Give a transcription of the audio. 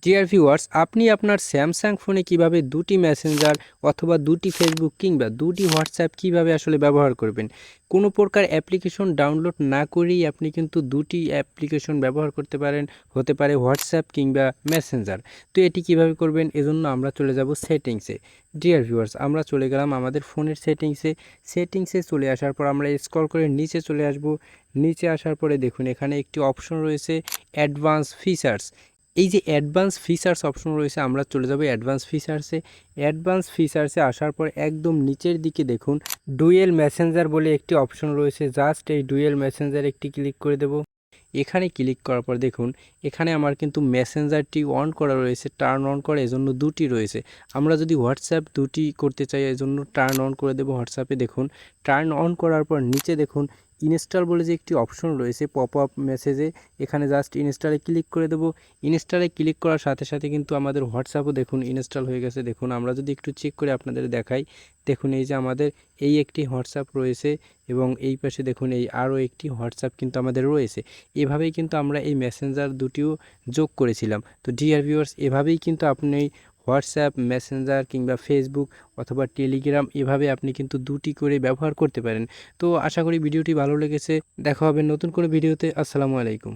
Dear viewers, আপনি আপনার Samsung ফোনে কিভাবে দুটি মেসেঞ্জার অথবা দুটি ফেসবুক কিংবা দুটি হোয়াটসঅ্যাপ কিভাবে আসলে ব্যবহার করবেন। কোনো প্রকার অ্যাপ্লিকেশন ডাউনলোড না করেই আপনি কিন্তু দুটি অ্যাপ্লিকেশন ব্যবহার করতে পারেন, হতে পারে হোয়াটসঅ্যাপ কিংবা মেসেঞ্জার। তো এটি কিভাবে করবেন, এজন্য আমরা চলে যাব সেটিংসে। ডিয়ার ভিউয়ার্স, আমরা চলে গেলাম আমাদের ফোনের সেটিংসে চলে আসার পর আমরা স্ক্রল করে নিচে চলে আসব। নিচে আসার পরে দেখুন এখানে একটি অপশন রয়েছে অ্যাডভান্স ফিচার্স। এই যে অ্যাডভান্স ফিচার্স অপশন রয়েছে, আমরা চলে যাব অ্যাডভান্স ফিচার্সে আসার পর একদম নিচের দিকে দেখুন ডুয়েল মেসেঞ্জার বলে একটি অপশন রয়েছে। জাস্ট এই ডুয়েল মেসেঞ্জার একটি ক্লিক করে দেব। এখানে ক্লিক করার পর দেখুন এখানে আমার কিন্তু মেসেঞ্জারটি অন করা রয়েছে, টার্ন অন করা, এজন্য দুটি রয়েছে। আমরা যদি হোয়াটসঅ্যাপ দুটি করতে চাই এজন্য টার্ন অন করে দেব হোয়াটসঅ্যাপে। দেখুন টার্ন অন করার পর নিচে দেখুন ইনস্টল বলে যে একটি অপশন রয়েছে পপ আপ মেসেজে, এখানে জাস্ট ইনস্টলে ক্লিক করে দেব। ইনস্টলে ক্লিক করার সাথে সাথে কিন্তু আমাদের হোয়াটসঅ্যাপও দেখুন ইনস্টল হয়ে গেছে। দেখুন আমরা যদি একটু চেক করে আপনাদের দেখাই, দেখুন এই যে আমাদের এই একটি হোয়াটসঅ্যাপ রয়েছে এবং এই পাশে দেখুন এই আরও একটি হোয়াটসঅ্যাপ কিন্তু আমাদের রয়েছে। এভাবেই কিন্তু আমরা এই মেসেঞ্জার দুটিও যোগ করেছিলাম। তো ডিয়ার ভিউয়ার্স, এভাবেই কিন্তু আপনি হোয়াটসঅ্যাপ, মেসেঞ্জার কিংবা ফেসবুক অথবা টেলিগ্রাম এভাবে আপনি কিন্তু দুটি করে ব্যবহার করতে পারেন। তো আশা করি ভিডিওটি ভালো লেগেছে। দেখা হবে নতুন কোনো ভিডিওতে। আসসালামু আলাইকুম।